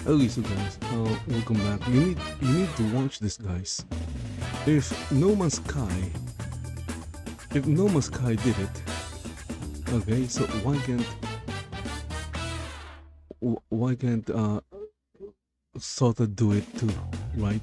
Okay, so guys, welcome back. You need to watch this, guys. If No Man's Sky, if No Man's Sky did it, okay, so why can't sort of do it too, right?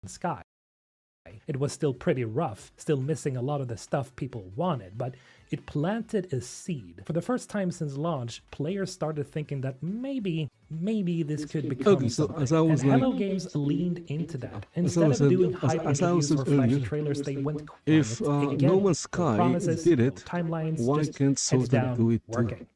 Sky. It was still pretty rough, still missing a lot of the stuff people wanted, but it planted a seed. For the first time since launch, players started thinking that maybe this could become Okay, so something. as I was And like, Hello Games leaned into that. as I Instead was of said, doing as, hype as I was interviews said or flashy earlier, trailers, they went if quiet. No Again, Man's no Sky promises, did no it, timelines, why just can't heads Sota down, do it too? working.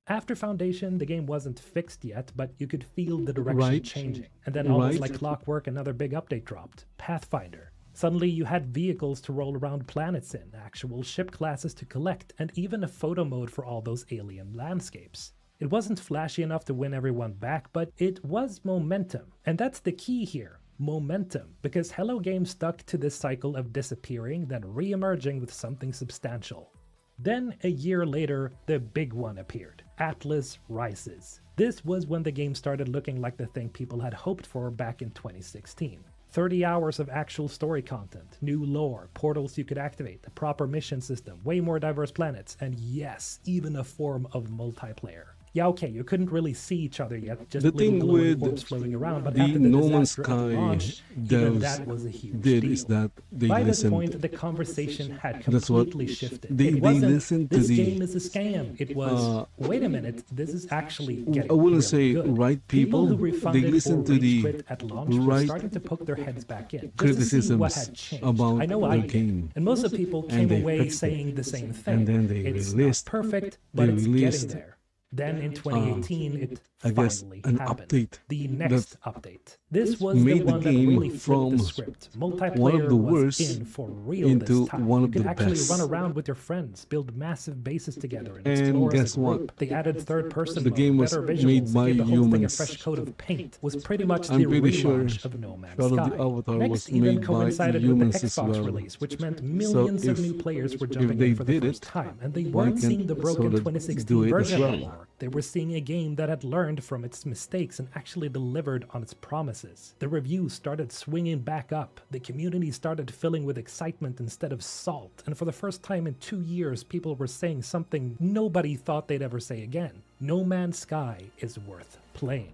After Foundation, the game wasn't fixed yet, but you could feel the direction Right. changing. And then almost Right. like clockwork, another big update dropped. Pathfinder. Suddenly you had vehicles to roll around planets in, actual ship classes to collect, and even a photo mode for all those alien landscapes. It wasn't flashy enough to win everyone back, but it was momentum. And that's the key here. Momentum, because Hello Games stuck to this cycle of disappearing, then re-emerging with something substantial. Then, a year later, the big one appeared, Atlas Rises. This was when the game started looking like the thing people had hoped for back in 2016. 30 hours of actual story content, new lore, portals you could activate, a proper mission system, way more diverse planets, and yes, even a form of multiplayer. Yeah, okay, you couldn't really see each other yet, just The little thing glowing with orbs floating around, but the after the No Man's disaster of Sky launch, even devs that was a huge did deal. is that they By this listened. point, the conversation had That's what completely shifted. they It wasn't, listened to this the. game is a scam. It was, wait a minute, this is actually getting I wouldn't really say good. right People who people. They refunded or listen to rage the quit at launch were right starting to poke their heads back in, just to see what criticisms had changed. about I know the I did. game. And most of the people And came they away fixed it. saying the same thing. And then they It's released- not perfect, they but it's released, getting there. Then in 2018, it I guess finally an happened. update The next update. This was made the the one that game really flipped from the script. Multiplayer one of the was worst in for real into this time. one of You could the actually best. run around with your friends, build massive bases together, and And explore guess as a what? group. They added third-person The mode, game was better visuals, made by gave the whole thing a humans. fresh coat of paint. Was pretty much I'm the pretty sure relaunch of No Man's Shroud of Sky. the Avatar Next was even made by coincided with humans the as Xbox well. release, which meant millions of if- new players were if jumping they in for the did first it, time, and they why weren't seeing can't the broken Soda 2016 do it as version well? anymore. They were seeing a game that had learned from its mistakes and actually delivered on its promises. The reviews started swinging back up. The community started filling with excitement instead of salt. And for the first time in 2 years, people were saying something nobody thought they'd ever say again. No Man's Sky is worth playing.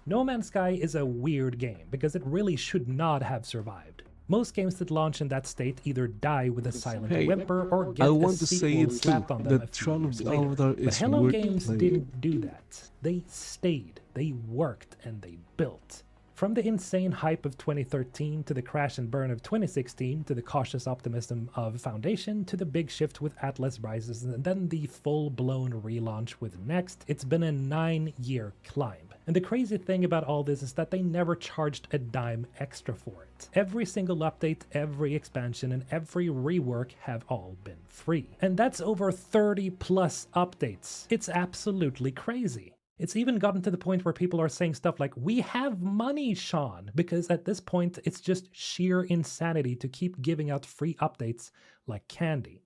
No Man's Sky is a weird game because it really should not have survived. Most games that launch in that state either die with a silent Hey, whimper or get I a want to say sequel it too, slapped on them a that few Shroud of years the later. Avatar But is Hello worth Games playing. didn't do that. They stayed, they worked, and they built. From the insane hype of 2013 to the crash and burn of 2016 to the cautious optimism of Foundation to the big shift with Atlas Rises and then the full-blown relaunch with Next, it's been a 9-year climb. And the crazy thing about all this is that they never charged a dime extra for it. Every single update, every expansion, and every rework have all been free. And that's over 30 plus updates. It's absolutely crazy. It's even gotten to the point where people are saying stuff like, "We have money, Sean," because at this point, it's just sheer insanity to keep giving out free updates like candy.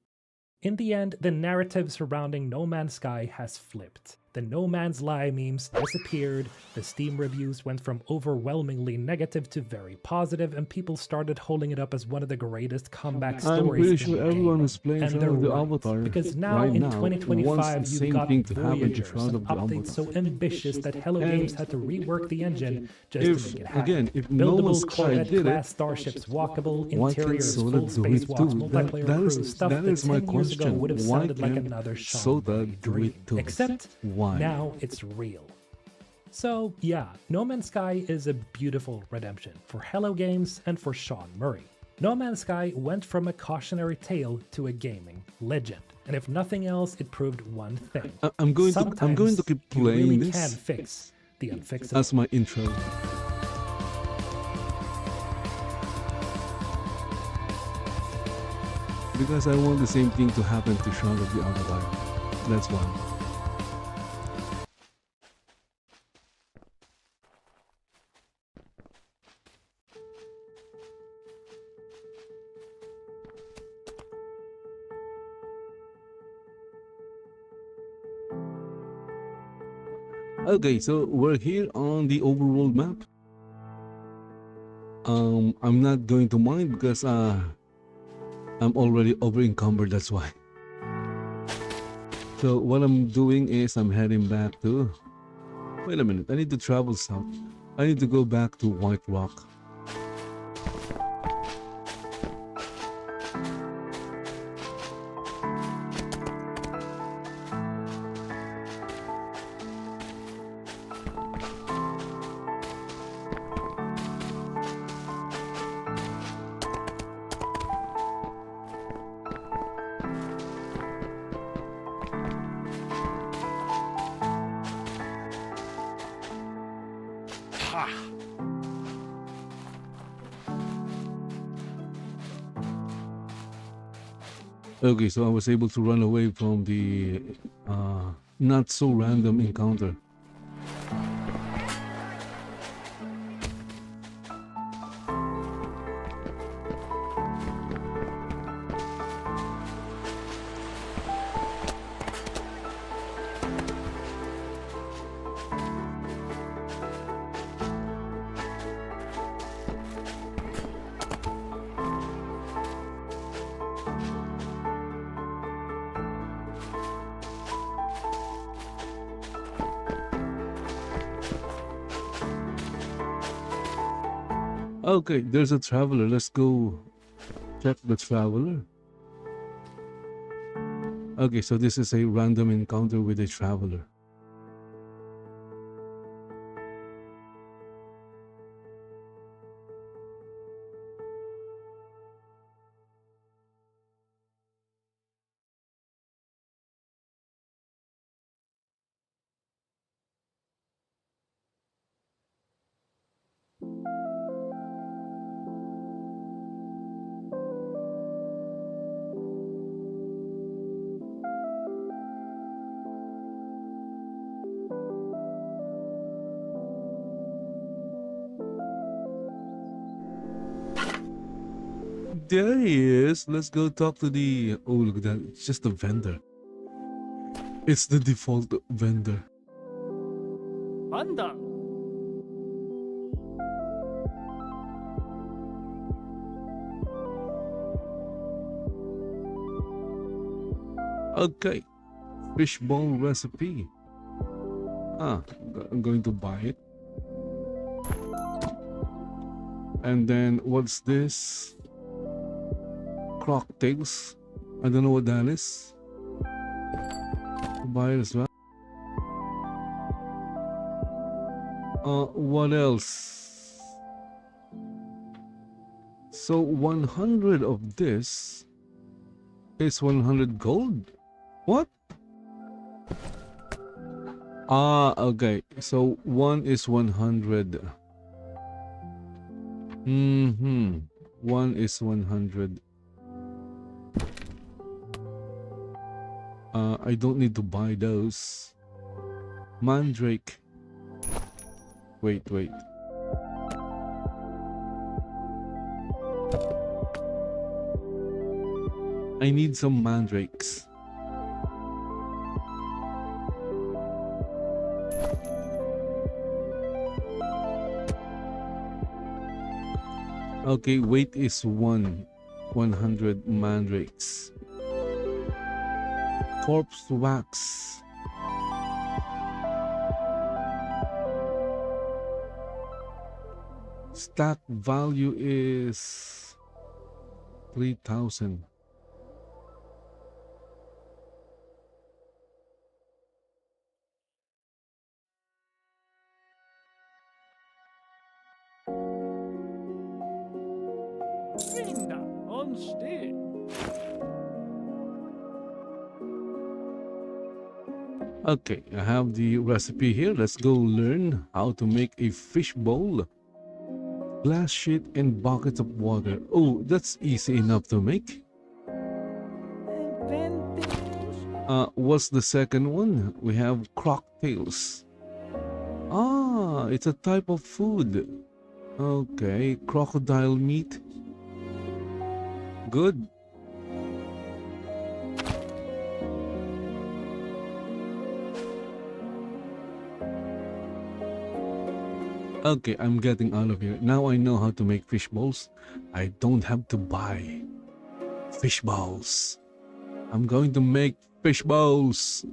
In the end, the narrative surrounding No Man's Sky has flipped. The No Man's Lie memes disappeared, the Steam reviews went from overwhelmingly negative to very positive, and people started holding it up as one of the greatest comeback I'm stories pretty in sure the everyone game. is playing And Shroud they're of the right, Avatar because now right in now 2025 wants the you've same got thing to happen to Voyagers, Shroud and of the updates so Avatar. ambitious that Hello And Games had to rework the engine just to If make it happen. again, if No Man's Buildable Sky Corvette did class it, starships, walkable why can't interiors, Soda full do space it walks, too? multiplayer That crews, is stuff that that is my 10 years ago question. would have Why sounded like can't another Sean Soda Murray do dream. it too? Except Why? now it's real. So yeah, No Man's Sky is a beautiful redemption for Hello Games and for Sean Murray. No Man's Sky went from a cautionary tale to a gaming legend. And if nothing else, it proved one thing. I'm going to keep you playing really this can fix the unfixable. as my intro. Because I want the same thing to happen to Shroud of the Avatar. That's why. Okay, so we're here on the overworld map. I'm not going to mind because I'm already over encumbered, that's why. So what I'm doing is I'm heading back to... Wait a minute, I need to travel south. I need to go back to White Rock. Okay, so I was able to run away from the not so random encounter. Okay, there's a traveler. Let's go check the traveler. Okay, so this is a random encounter with a traveler. There he is. Let's go talk to the. Oh, look at that. It's just a vendor. It's the default vendor. Panda. Okay. Fishbowl recipe. Ah, I'm going to buy it. And then what's this? Cocktails. I don't know what that is. Buy it as well. What else? So 100 of this is 100 gold. What? Ah, okay. So one is 100. One is 100. I don't need to buy those. Mandrake. Wait. I need some mandrakes. Okay, weight is 100 mandrakes. Corpse wax. Stack value is 3,000. Linda on still. Okay, I have the recipe here. Let's go learn how to make a fish bowl. Glass sheet and buckets of water. Oh, that's easy enough to make. What's the second one? We have cocktails. Ah, it's a type of food. Okay, crocodile meat. Good. Okay, I'm getting out of here. Now I know how to make fish balls. I don't have to buy fish balls. I'm going to make fish balls.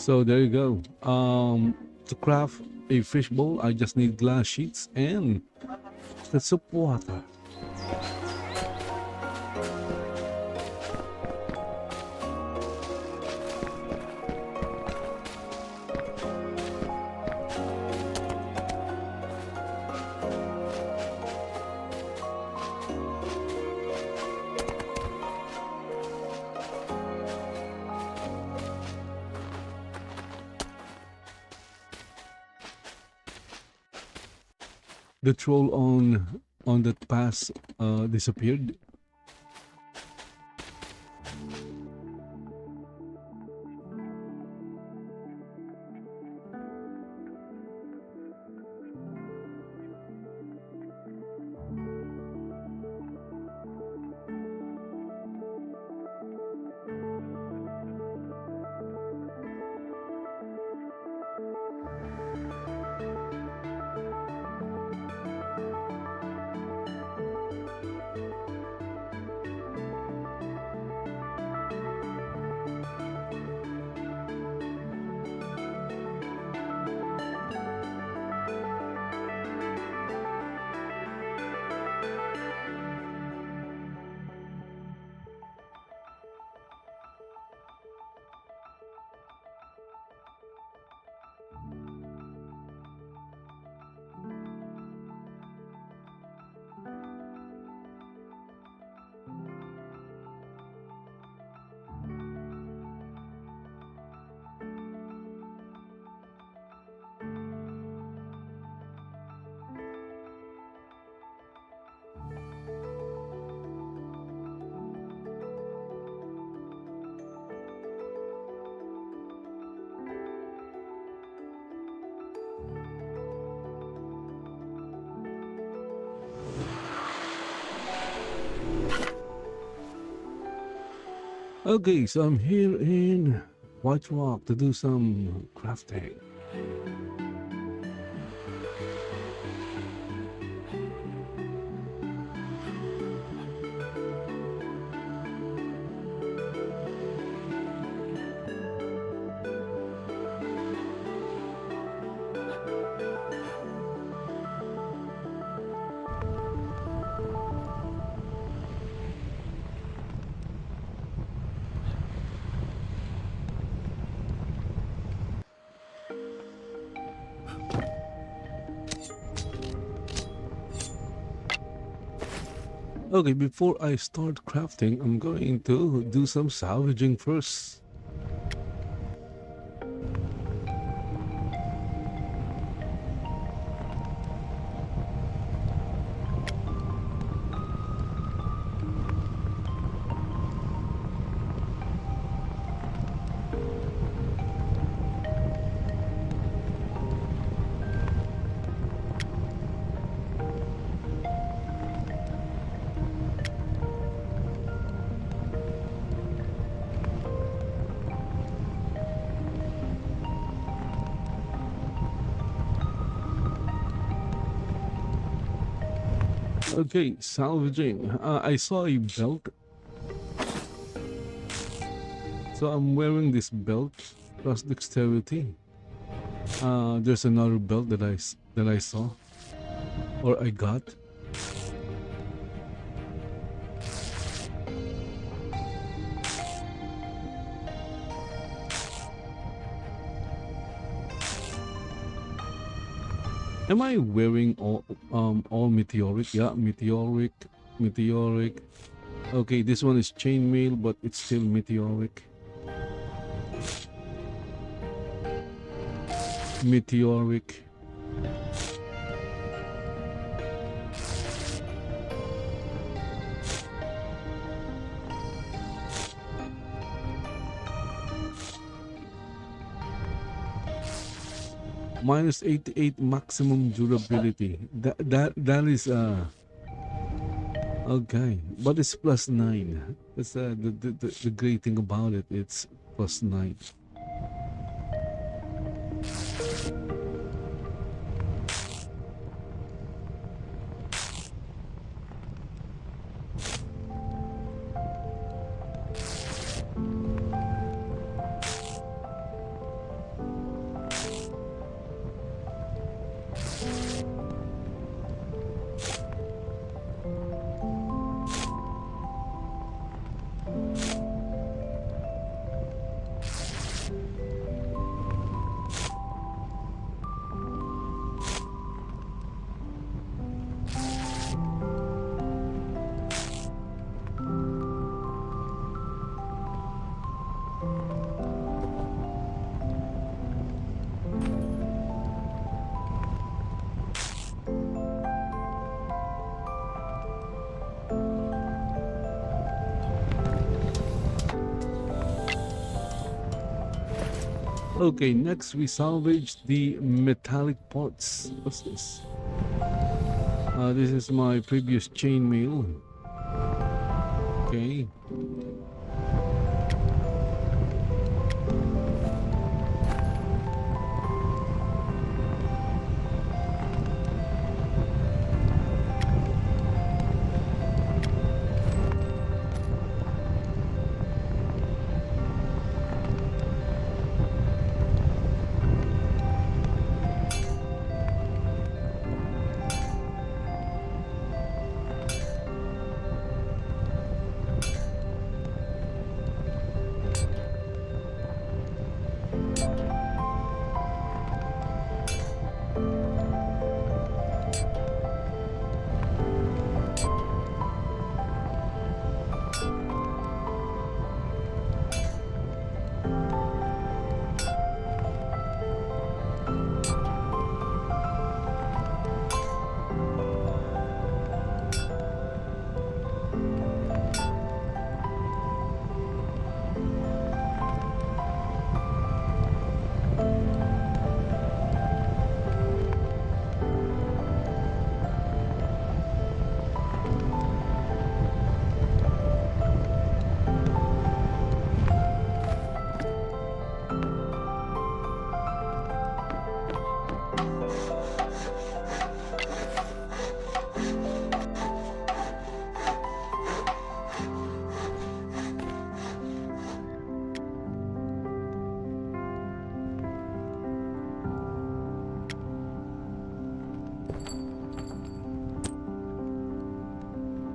So there you go. To craft a fish bowl, I just need glass sheets and buckets of water. the troll on that pass disappeared. Okay, so I'm here in White Rock to do some crafting. Okay, before I start crafting, I'm going to do some salvaging first. Okay, salvaging. I saw a belt. So I'm wearing this belt plus dexterity. There's another belt that I saw or I got. Am I wearing all meteoric? Yeah, meteoric. Okay, this one is chainmail, but it's still meteoric. Meteoric. Minus 88 maximum durability. That is okay, but it's plus 9. That's the great thing about it. It's plus 9. Okay, next we salvage the metallic parts. What's this? This is my previous chainmail. Okay.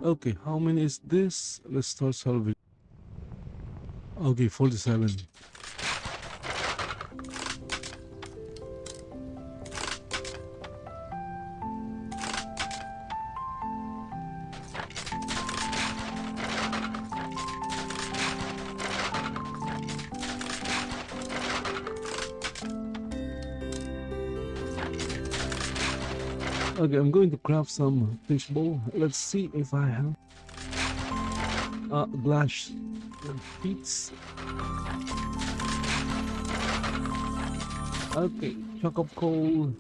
Okay, how many is this? Let's start salvage. Okay, 47. Okay, I'm going to craft some fishbowl. Let's see if I have glass feet. Okay, chunk of coal,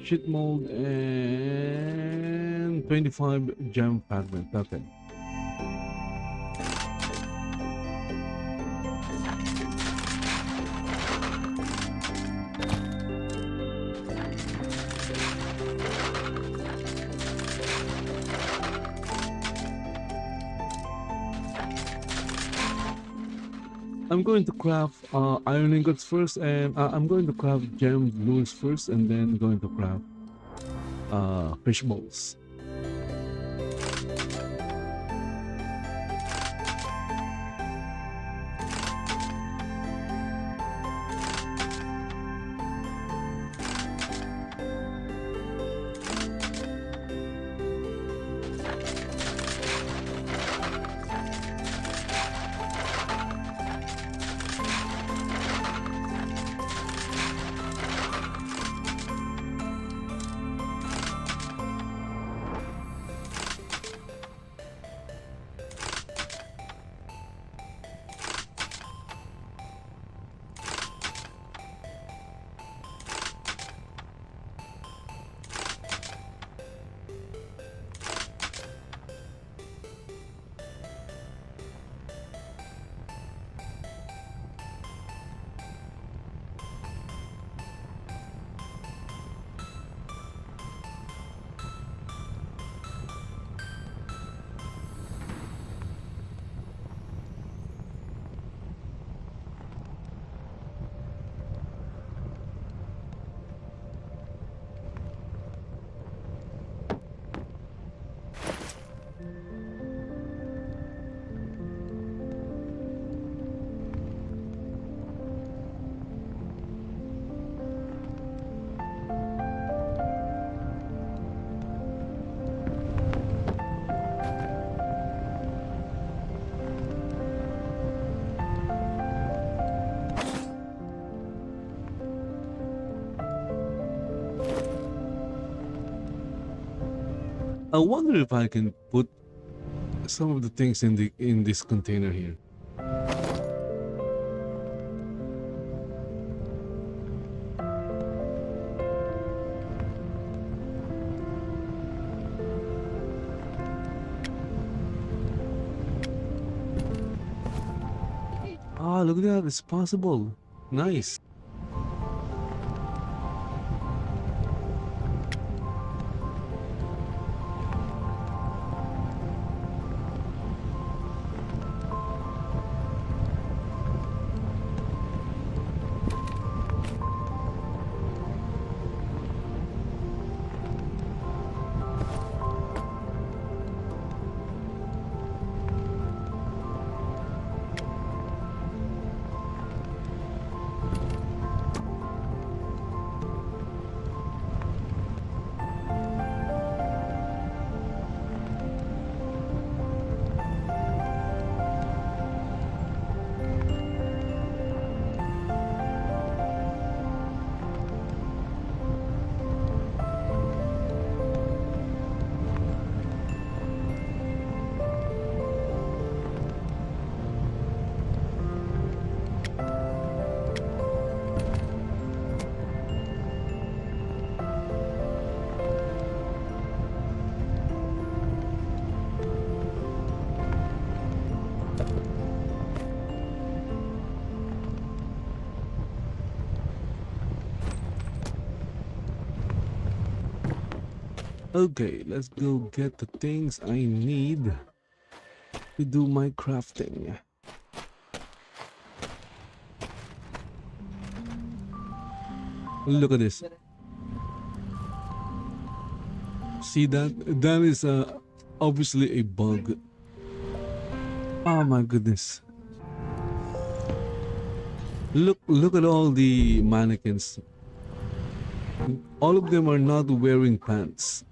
sheet mold, and 25 gem fragment. Okay. I'm going to craft iron ingots first, and I'm going to craft gem blues first, and then going to craft fish bowls. I wonder if I can put some of the things in this container here. look at that. It's possible. Nice. Okay, let's go get the things I need to do my crafting. Look at this. See that? That is obviously a bug. Oh my goodness. Look at all the mannequins. All of them are not wearing pants.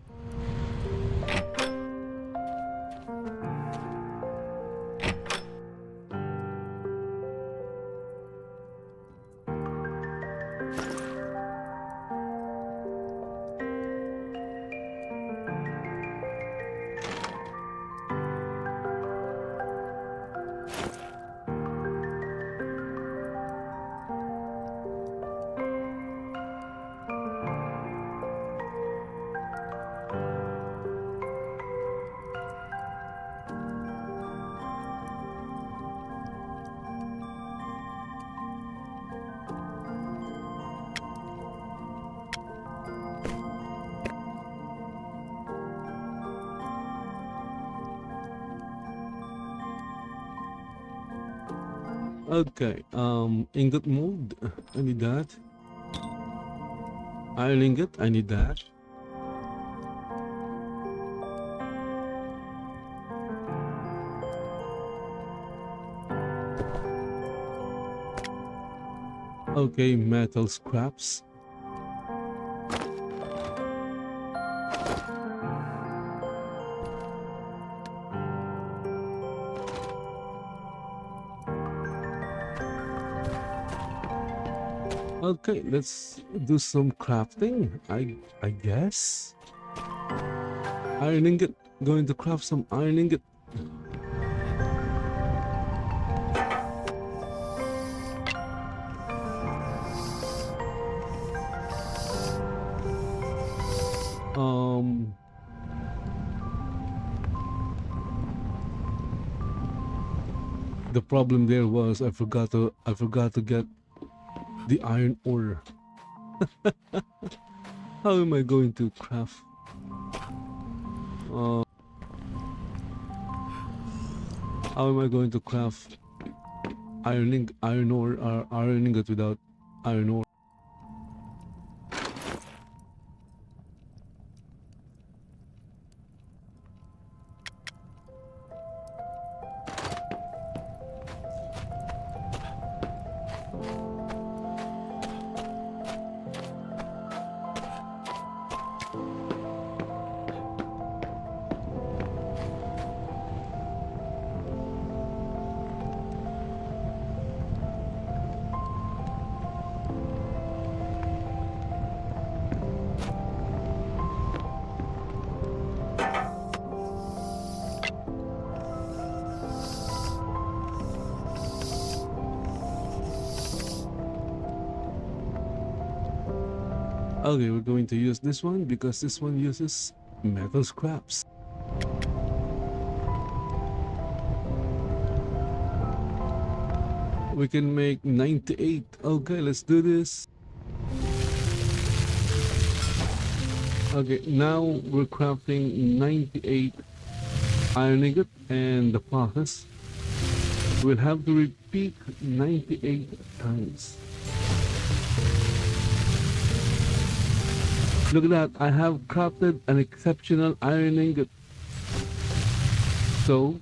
Okay, ingot mold, I need that. Iron ingot, I need that. Okay, metal scraps. Okay, let's do some crafting, I guess. Iron ingot, going to craft some iron ingot. The problem there was I forgot to get the iron ore. How am I going to craft? How am I going to craft iron ore or iron ingot without iron ore? Okay, we're going to use this one because this one uses metal scraps. We can make 98. Okay, let's do this. Okay, now we're crafting 98 iron ingot, and the process we'll have to repeat 98 times. Look at that, I have crafted an exceptional iron ingot. So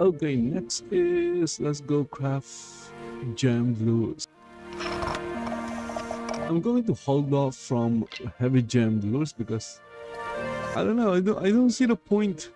okay, next is let's go craft gemmed lures. I'm going to hold off from heavy gemmed lures because I don't know, I don't see the point.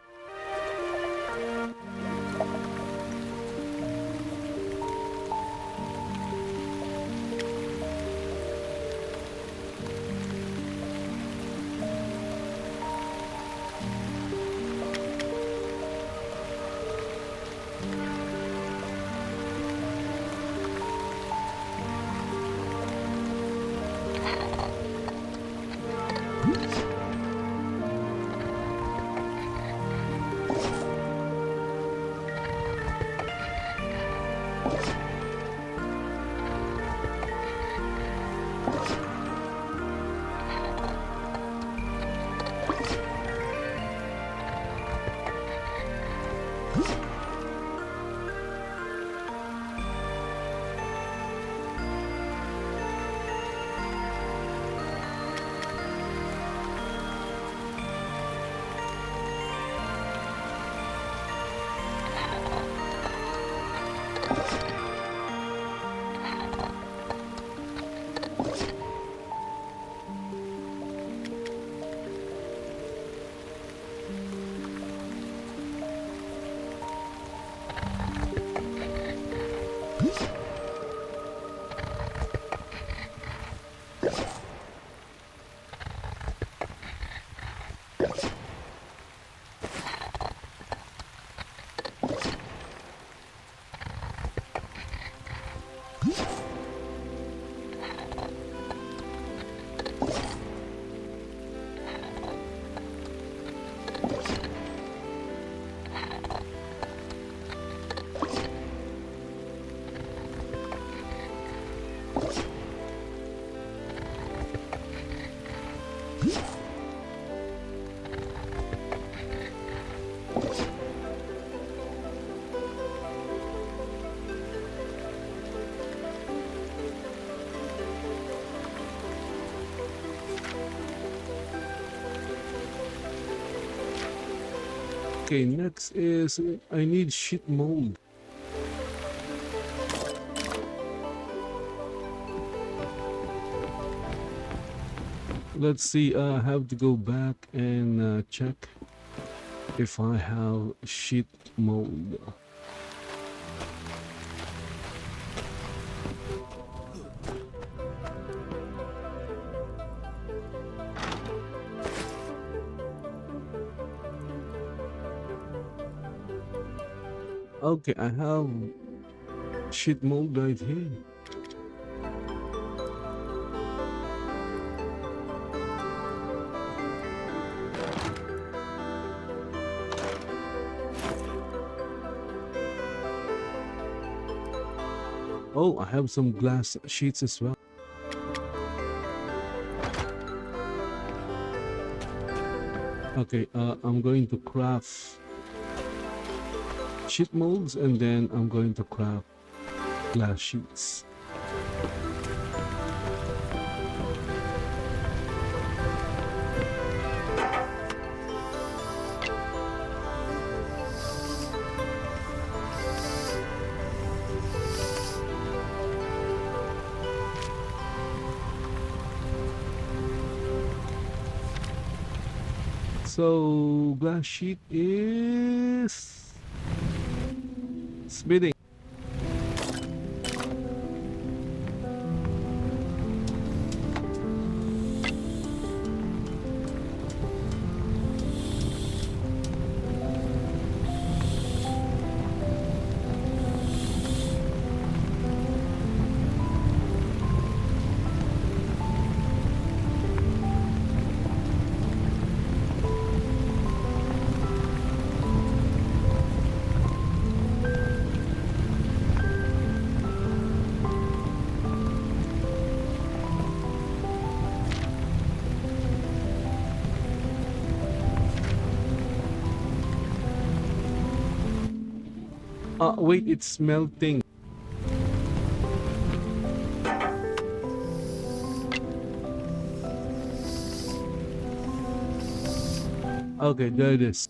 Okay, next is I need sheet mold. Let's see, I have to go back and check if I have sheet mold. Okay, I have sheet mold right here. Oh, I have some glass sheets as well. Okay, I'm going to craft sheet molds and then I'm going to craft glass sheets. So glass sheet is smithing. Wait, it's melting. Okay, there it is.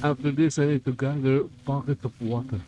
After this, I need to gather buckets of water.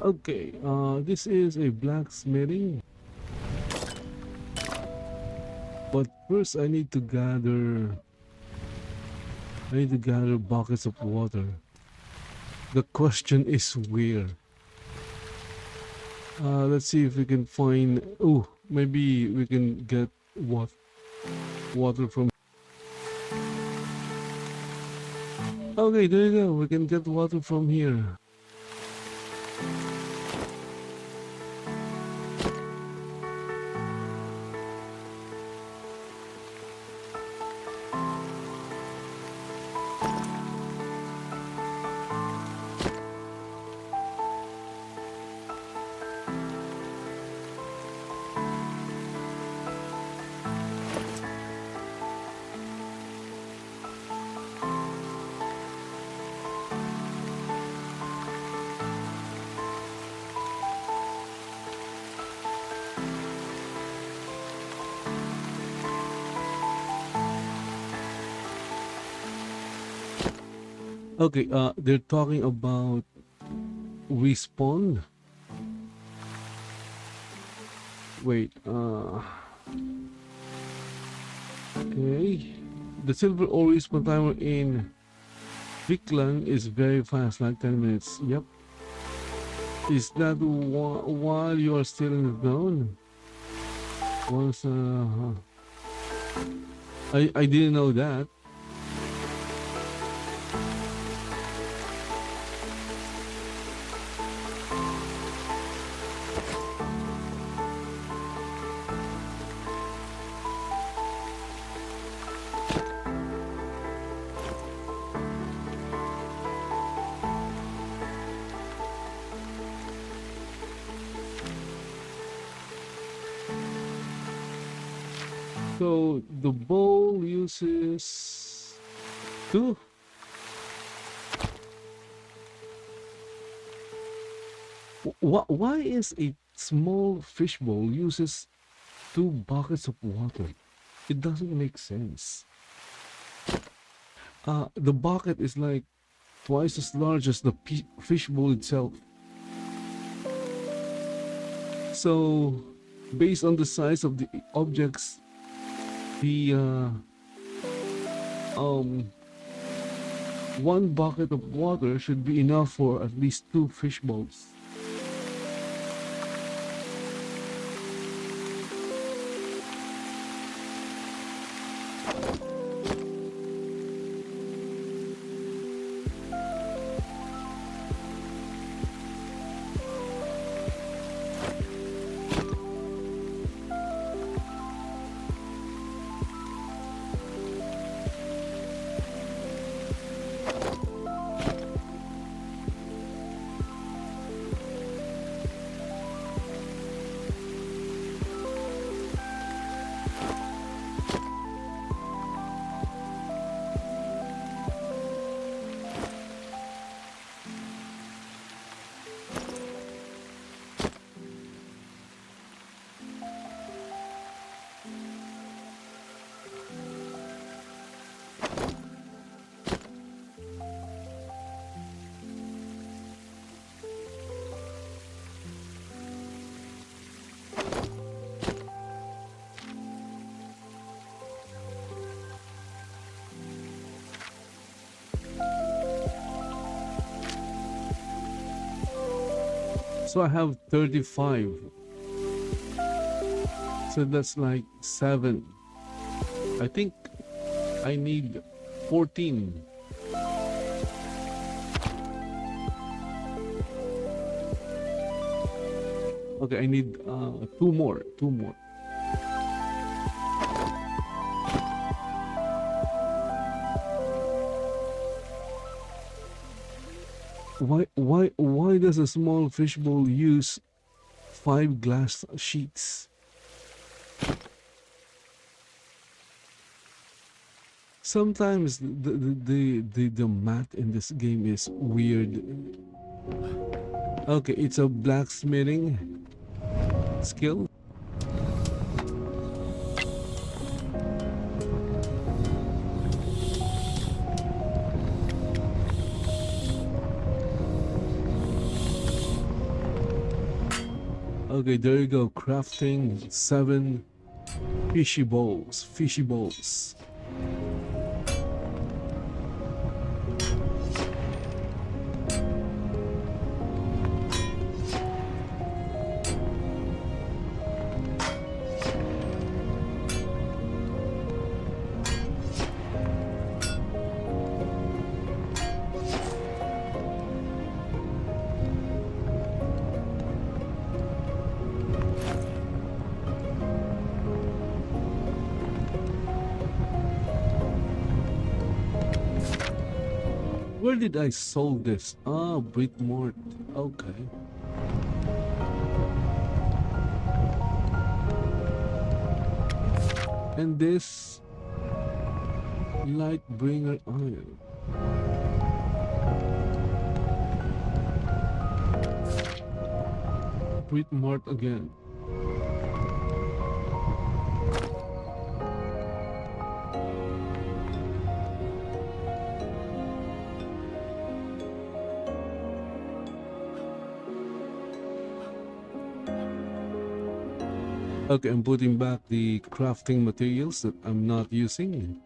Okay, this is a blacksmithing. But first I need to gather buckets of water. The question is where? Let's see if we can find, oh, maybe we can get water from. Okay, there you go. We can get water from here. Okay, they're talking about respawn. Wait, okay. The silver ore respawn timer in Viklan is very fast, like 10 minutes. Yep. Is that while you are still in the zone? Once, I didn't know that. So the bowl uses two. Why is a small fish bowl uses 2 buckets of water? It doesn't make sense. The bucket is like twice as large as the fish bowl itself. So, based on the size of the objects, the 1 bucket of water should be enough for at least 2 fish bowls. So I have 35. So that's like 7. I think I need 14. Okay, I need 2 more. 2 more. Why does a small fishbowl use 5 glass sheets? Sometimes the math in this game is weird. Okay, it's a blacksmithing skill. Okay, there you go. Crafting 7 fishy bowls. Fishy bowls. Where did I sold this? Ah, Britmort. Okay. And this Lightbringer iron. Britmort again. Okay, I'm putting back the crafting materials that I'm not using.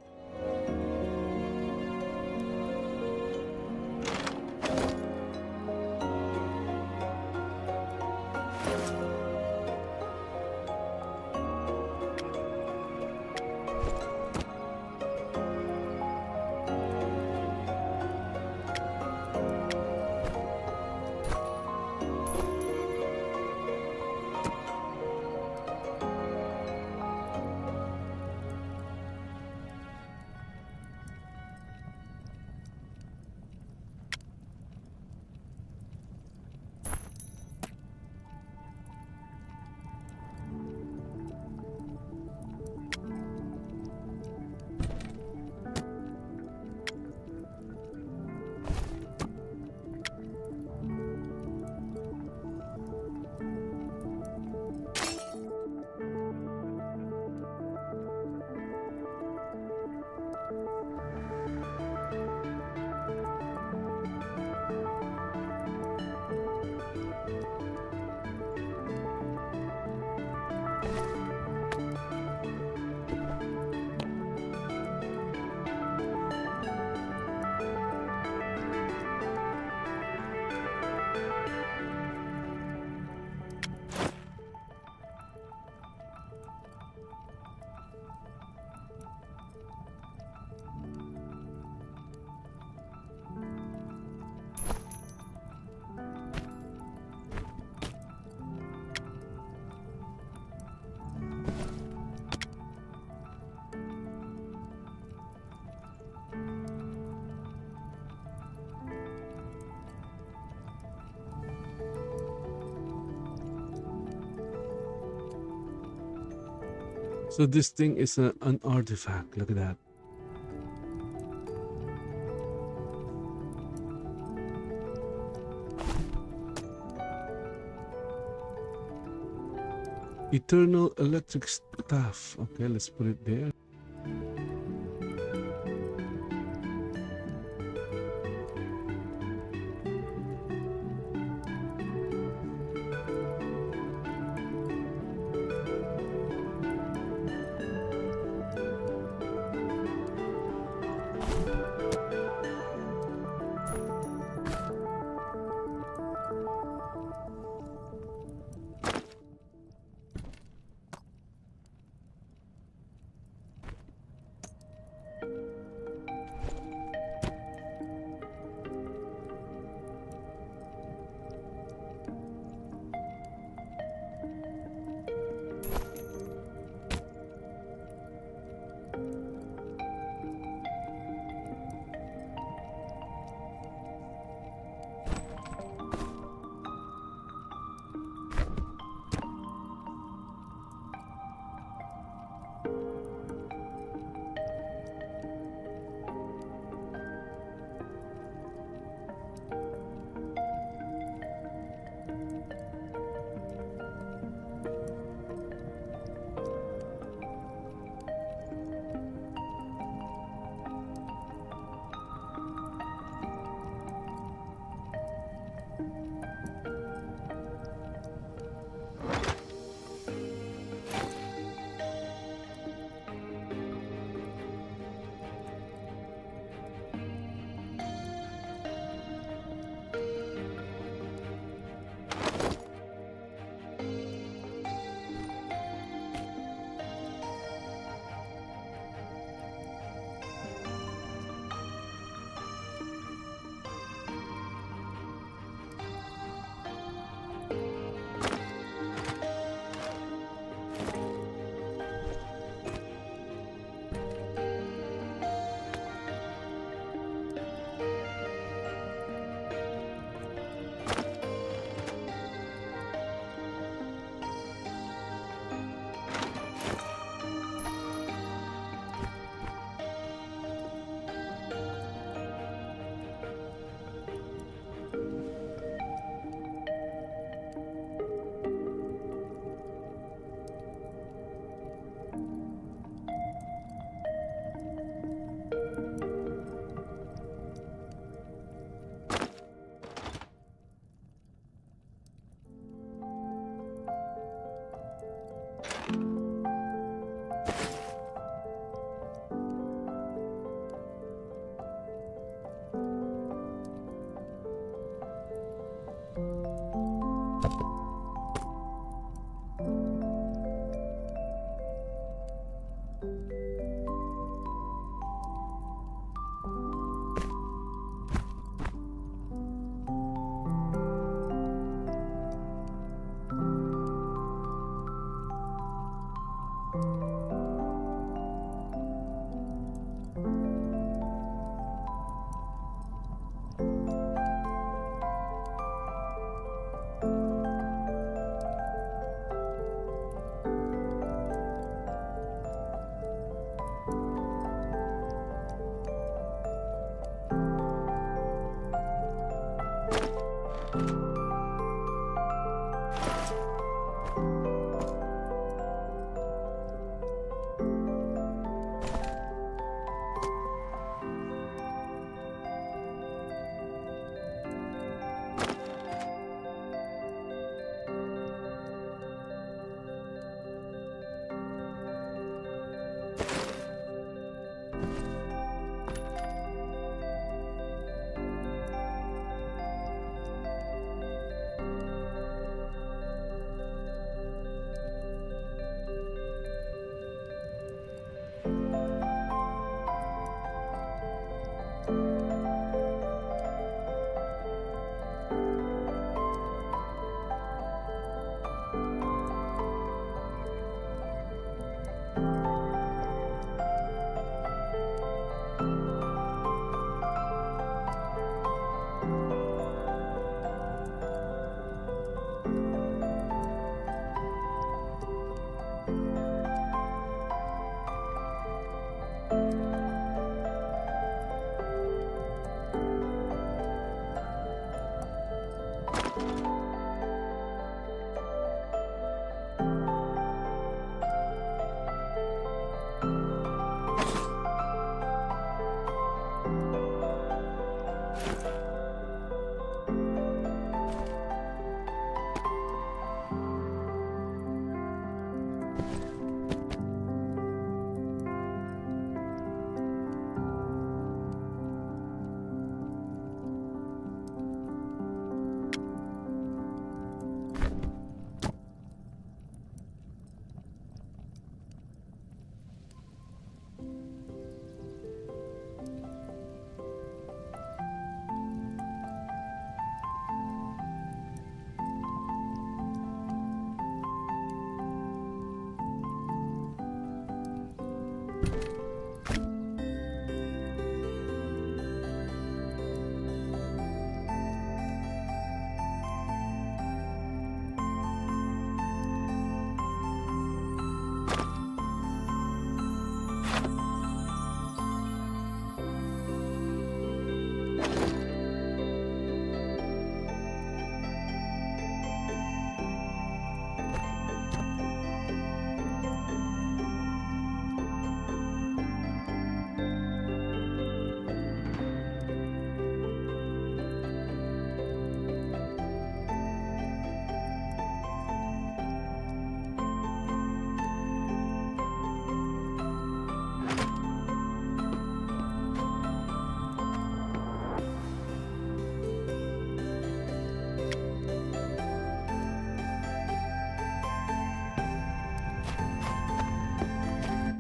So this thing is an artifact. Look at that. Eternal electric staff. Okay, let's put it there.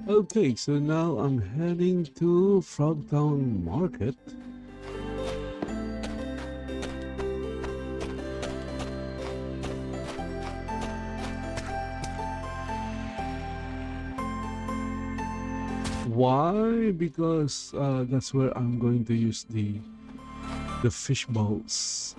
Okay, so now I'm heading to Frogtown Market. Why? Because that's where I'm going to use the fish balls.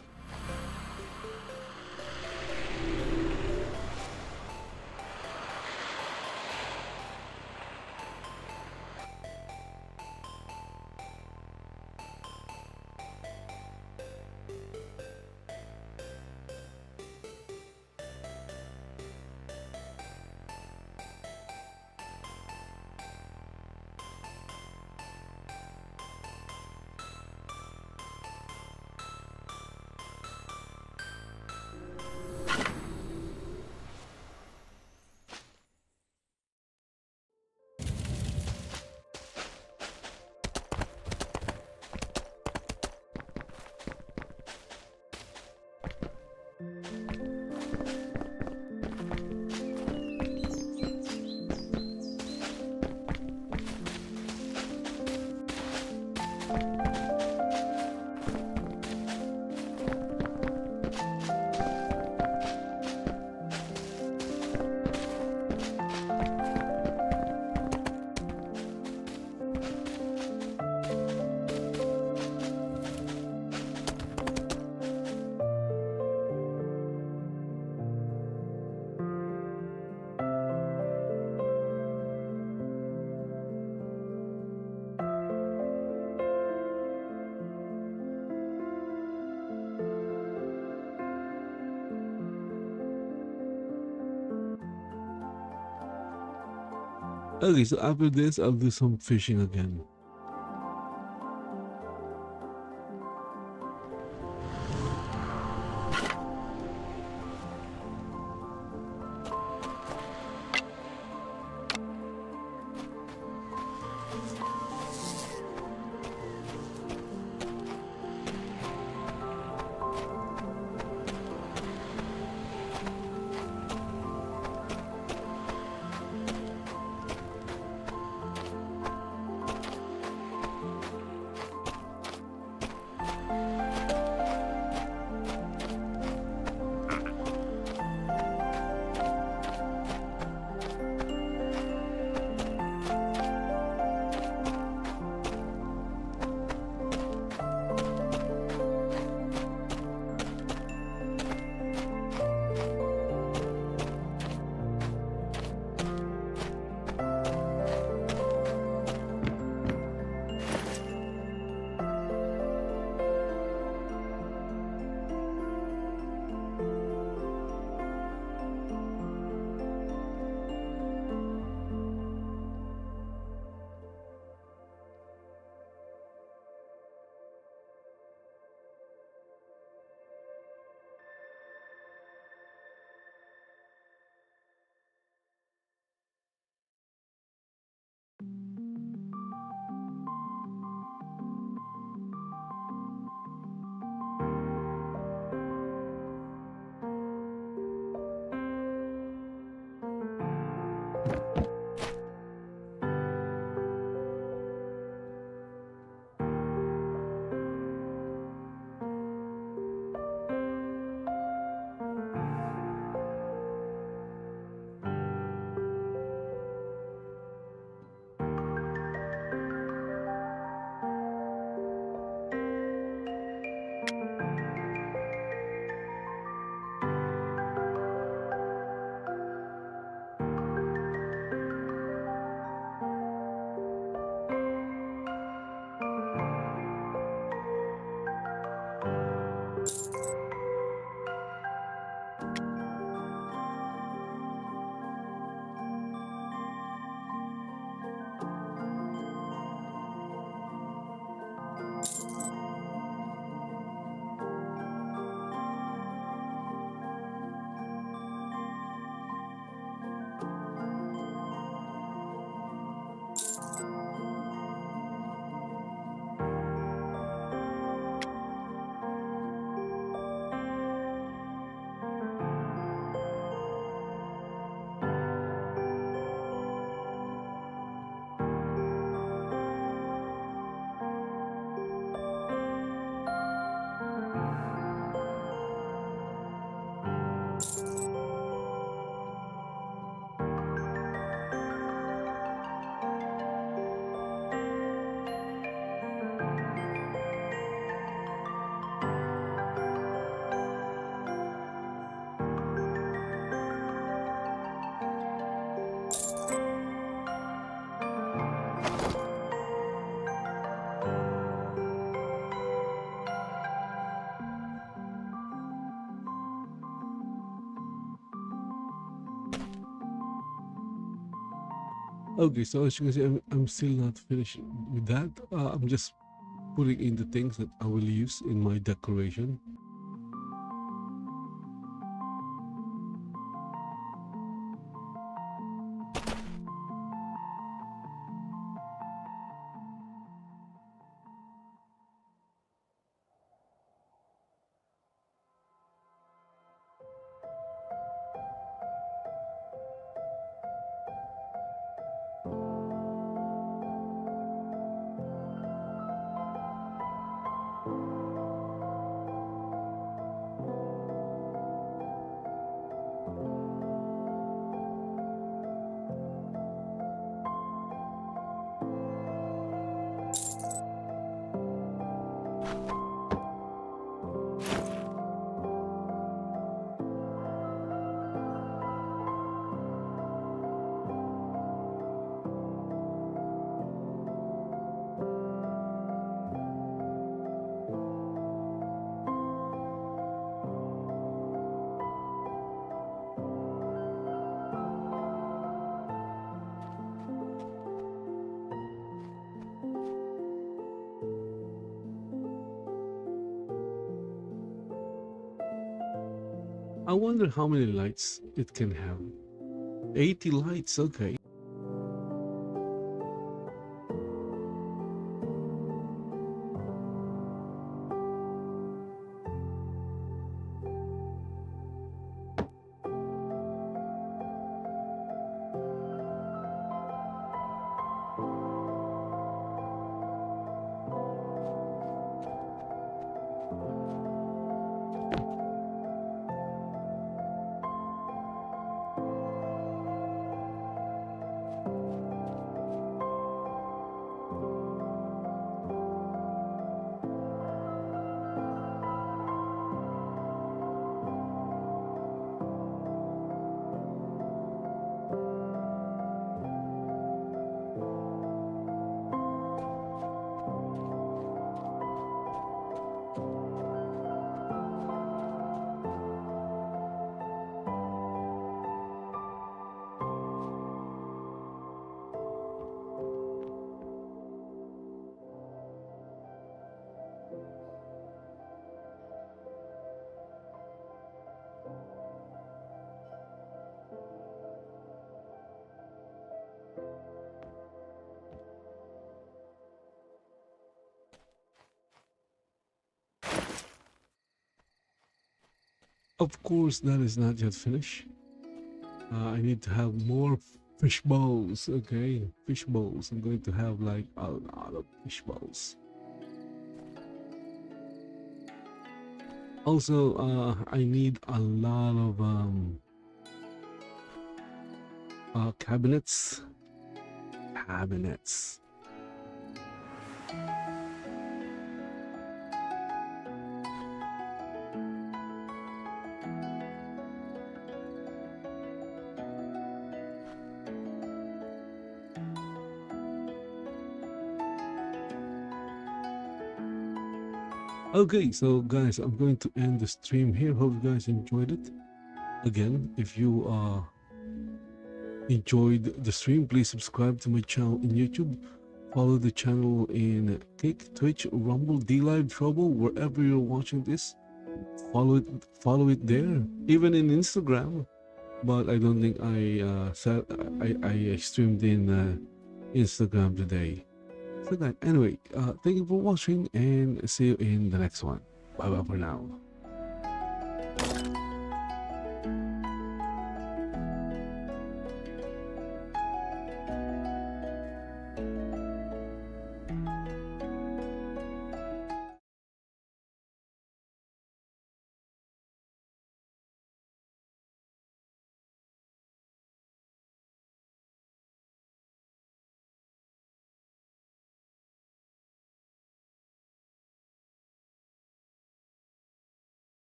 Okay, so after this, I'll do some fishing again. Okay, so as you can see, I'm still not finished with that. I'm just putting in the things that I will use in my decoration. I wonder how many lights it can have. 80 lights, okay. Of course, that is not yet finished. I need to have more fish balls. Okay, fish balls. I'm going to have like a lot of fish balls. Also, I need a lot of cabinets. Cabinets. Okay, so guys, I'm going to end the stream here. Hope you guys enjoyed it. Again, if you enjoyed the stream, please subscribe to my channel in YouTube. Follow the channel in Kick, Twitch, Rumble, DLive, Trouble, wherever you're watching this. Follow it there. Even in Instagram. But I don't think I streamed in Instagram today. So that anyway, thank you for watching and see you in the next one. Bye bye for now.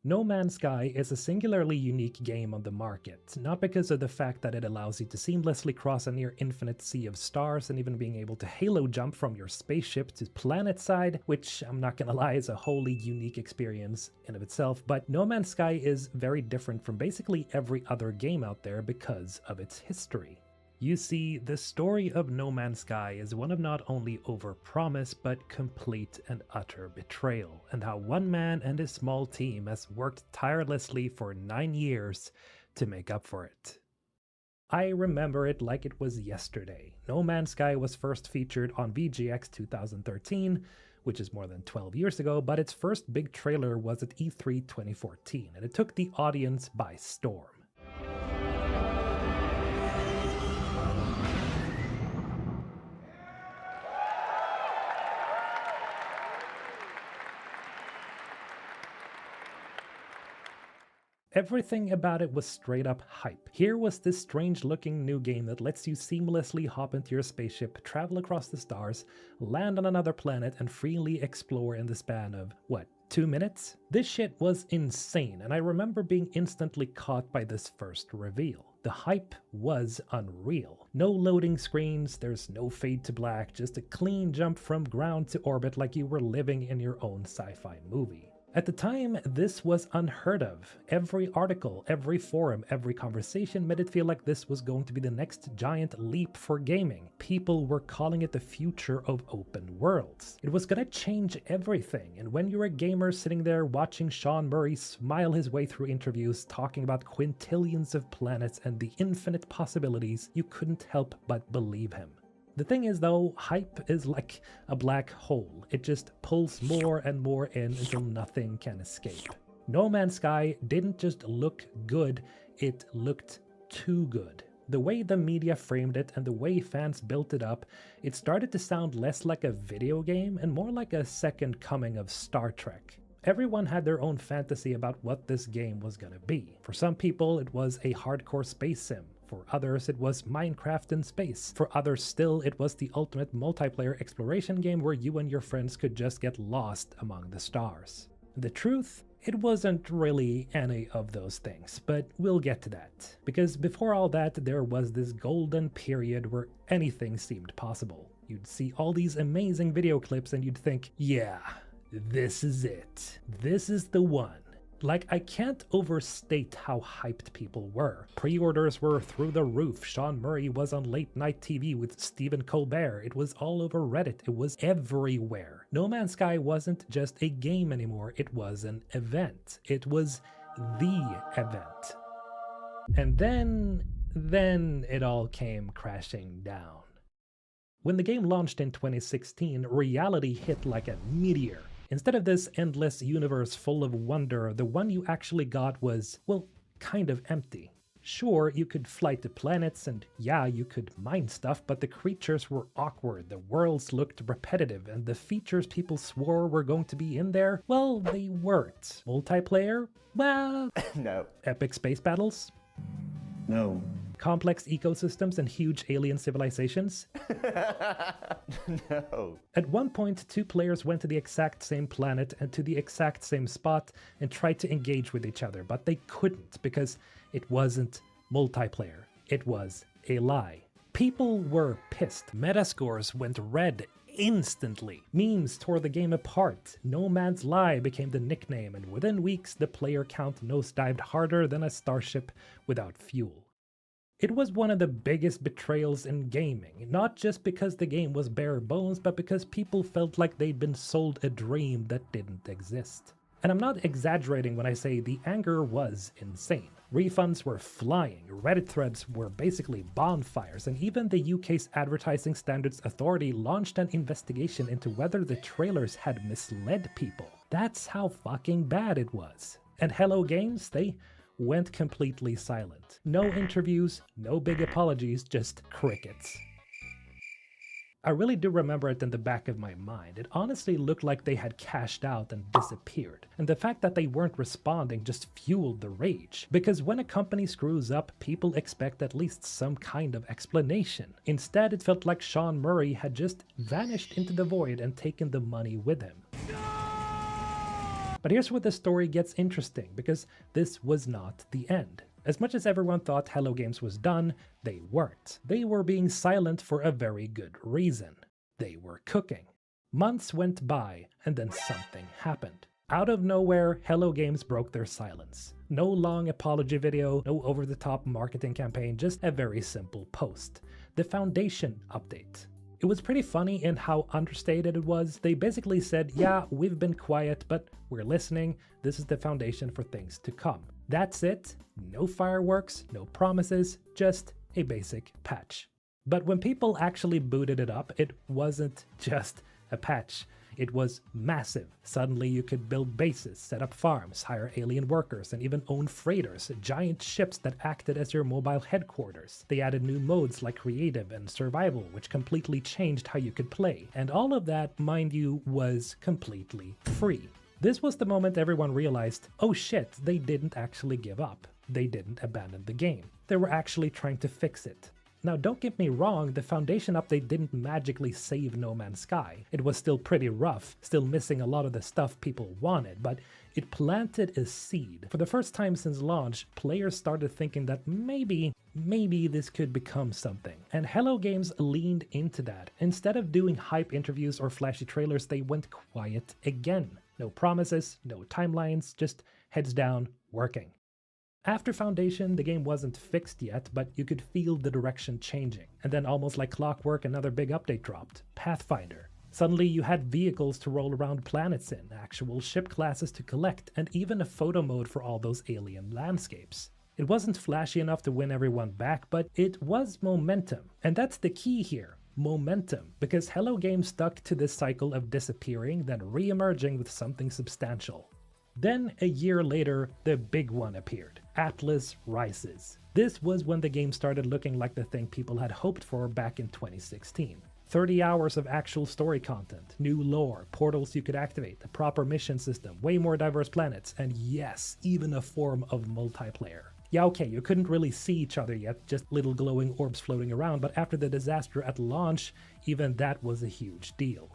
No Man's Sky is a singularly unique game on the market, not because of the fact that it allows you to seamlessly cross a near infinite sea of stars and even being able to halo jump from your spaceship to planet side, which I'm not gonna lie is a wholly unique experience in of itself, but No Man's Sky is very different from basically every other game out there because of its history. You see, the story of No Man's Sky is one of not only overpromise, but complete and utter betrayal, and how one man and his small team has worked tirelessly for 9 years to make up for it. I remember it like it was yesterday. No Man's Sky was first featured on VGX 2013, which is more than 12 years ago, but its first big trailer was at E3 2014, and it took the audience by storm. Everything about it was straight up hype. Here was this strange looking new game that lets you seamlessly hop into your spaceship, travel across the stars, land on another planet, and freely explore in the span of, what, 2 minutes? This shit was insane, and I remember being instantly caught by this first reveal. The hype was unreal. No loading screens, there's no fade to black, just a clean jump from ground to orbit like you were living in your own sci-fi movie. At the time, this was unheard of. Every article, every forum, every conversation made it feel like this was going to be the next giant leap for gaming. People were calling it the future of open worlds. It was gonna change everything, and when you're a gamer sitting there watching Sean Murray smile his way through interviews talking about quintillions of planets and the infinite possibilities, you couldn't help but believe him. The thing is though, hype is like a black hole. It just pulls more and more in until nothing can escape. No Man's Sky didn't just look good, it looked too good. The way the media framed it and the way fans built it up, it started to sound less like a video game and more like a second coming of Star Trek. Everyone had their own fantasy about what this game was gonna be. For some people, it was a hardcore space sim. For others, it was Minecraft in space. For others still, it was the ultimate multiplayer exploration game where you and your friends could just get lost among the stars. The truth? It wasn't really any of those things, but we'll get to that. Because before all that, there was this golden period where anything seemed possible. You'd see all these amazing video clips and you'd think, yeah, this is it. This is the one. Like, I can't overstate how hyped people were. Pre-orders were through the roof. Sean Murray was on late night TV with Stephen Colbert. It was all over Reddit. It was everywhere. No Man's Sky wasn't just a game anymore. It was an event. It was the event. And then it all came crashing down. When the game launched in 2016, reality hit like a meteor. Instead of this endless universe full of wonder, the one you actually got was, well, kind of empty. Sure, you could fly to planets and yeah, you could mine stuff, but the creatures were awkward, the worlds looked repetitive, and the features people swore were going to be in there, well, they weren't. Multiplayer? Well, no. Epic space battles? No. Complex ecosystems and huge alien civilizations? No. At one point, two players went to the exact same planet and to the exact same spot and tried to engage with each other, but they couldn't because it wasn't multiplayer. It was a lie. People were pissed. Metascores went red instantly. Memes tore the game apart. No Man's Lie became the nickname, and within weeks, the player count nosedived harder than a starship without fuel. It was one of the biggest betrayals in gaming, not just because the game was bare bones, but because people felt like they'd been sold a dream that didn't exist. And I'm not exaggerating when I say the anger was insane. Refunds were flying, Reddit threads were basically bonfires, and even the UK's Advertising Standards Authority launched an investigation into whether the trailers had misled people. That's how fucking bad it was. And Hello Games, they went completely silent. No interviews, no big apologies, just crickets. I really do remember it in the back of my mind. It honestly looked like they had cashed out and disappeared. And the fact that they weren't responding just fueled the rage. Because when a company screws up, people expect at least some kind of explanation. Instead, it felt like Sean Murray had just vanished into the void and taken the money with him. But here's where the story gets interesting, because this was not the end. As much as everyone thought Hello Games was done, they weren't. They were being silent for a very good reason. They were cooking. Months went by, and then something happened. Out of nowhere, Hello Games broke their silence. No long apology video, no over-the-top marketing campaign, just a very simple post. The Foundation update. It was pretty funny in how understated it was. They basically said, yeah, we've been quiet, but we're listening. This is the foundation for things to come. That's it. No fireworks, no promises, just a basic patch. But when people actually booted it up, it wasn't just a patch. It was massive. Suddenly you could build bases, set up farms, hire alien workers, and even own freighters, giant ships that acted as your mobile headquarters. They added new modes like creative and survival, which completely changed how you could play. And all of that, mind you, was completely free. This was the moment everyone realized, oh shit, they didn't actually give up. They didn't abandon the game. They were actually trying to fix it. Now don't get me wrong, the Foundation update didn't magically save No Man's Sky. It was still pretty rough, still missing a lot of the stuff people wanted, but it planted a seed. For the first time since launch, players started thinking that maybe this could become something. And Hello Games leaned into that. Instead of doing hype interviews or flashy trailers, they went quiet again. No promises, no timelines, just heads down, working. After Foundation, the game wasn't fixed yet, but you could feel the direction changing. And then almost like clockwork, another big update dropped, Pathfinder. Suddenly you had vehicles to roll around planets in, actual ship classes to collect, and even a photo mode for all those alien landscapes. It wasn't flashy enough to win everyone back, but it was momentum. And that's the key here, momentum, because Hello Games stuck to this cycle of disappearing, then re-emerging with something substantial. Then, a year later, the big one appeared, Atlas Rises. This was when the game started looking like the thing people had hoped for back in 2016. 30 hours of actual story content, new lore, portals you could activate, a proper mission system, way more diverse planets, and yes, even a form of multiplayer. Yeah, okay, you couldn't really see each other yet, just little glowing orbs floating around, but after the disaster at launch, even that was a huge deal.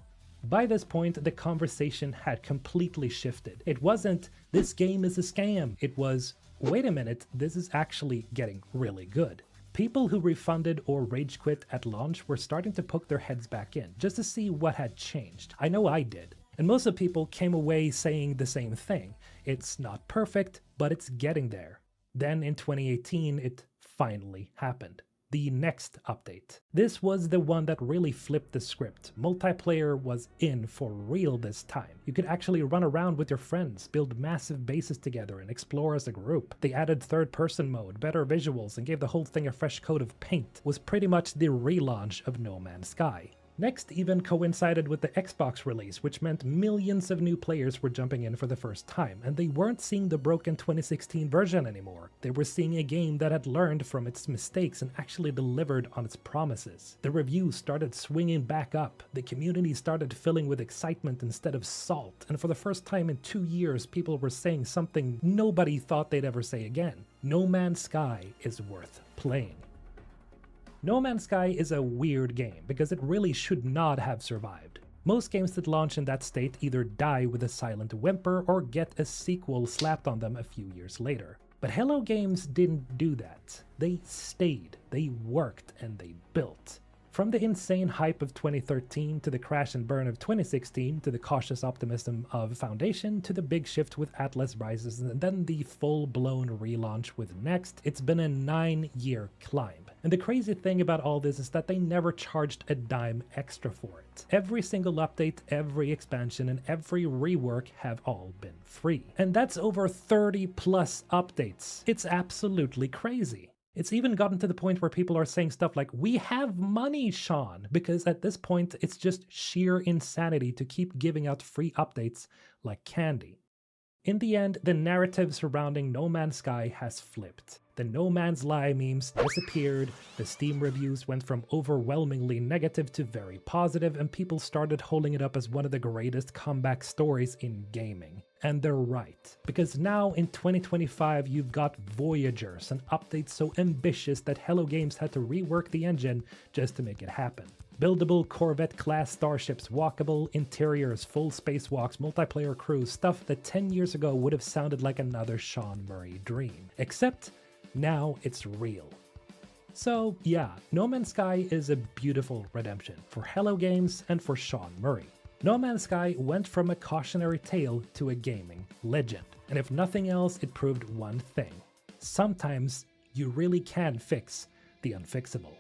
By this point, the conversation had completely shifted. It wasn't, this game is a scam. It was, wait a minute, this is actually getting really good. People who refunded or rage quit at launch were starting to poke their heads back in, just to see what had changed. I know I did. And most of the people came away saying the same thing. It's not perfect, but it's getting there. Then in 2018, it finally happened. The next update. This was the one that really flipped the script. Multiplayer was in for real this time. You could actually run around with your friends, build massive bases together, and explore as a group. They added third-person mode, better visuals, and gave the whole thing a fresh coat of paint. It was pretty much the relaunch of No Man's Sky. Next even coincided with the Xbox release, which meant millions of new players were jumping in for the first time, and they weren't seeing the broken 2016 version anymore. They were seeing a game that had learned from its mistakes and actually delivered on its promises. The reviews started swinging back up, the community started filling with excitement instead of salt, and for the first time in 2 years people were saying something nobody thought they'd ever say again. No Man's Sky is worth playing. No Man's Sky is a weird game, because it really should not have survived. Most games that launch in that state either die with a silent whimper or get a sequel slapped on them a few years later. But Hello Games didn't do that. They stayed, they worked, and they built. From the insane hype of 2013 to the crash and burn of 2016 to the cautious optimism of Foundation to the big shift with Atlas Rises and then the full-blown relaunch with Next, it's been a 9-year climb. And the crazy thing about all this is that they never charged a dime extra for it. Every single update, every expansion, and every rework have all been free. And that's over 30 plus updates. It's absolutely crazy. It's even gotten to the point where people are saying stuff like, we have money, Sean, because at this point it's just sheer insanity to keep giving out free updates like candy. In the end, the narrative surrounding No Man's Sky has flipped. The No Man's Lie memes disappeared, the Steam reviews went from overwhelmingly negative to very positive, and people started holding it up as one of the greatest comeback stories in gaming. And they're right, because now in 2025 you've got Voyagers, an update so ambitious that Hello Games had to rework the engine just to make it happen. Buildable Corvette-class starships, walkable interiors, full spacewalks, multiplayer crews, stuff that 10 years ago would have sounded like another Sean Murray dream. Except, now it's real. So yeah, No Man's Sky is a beautiful redemption for Hello Games and for Sean Murray. No Man's Sky went from a cautionary tale to a gaming legend. And if nothing else, it proved one thing. Sometimes you really can fix the unfixable.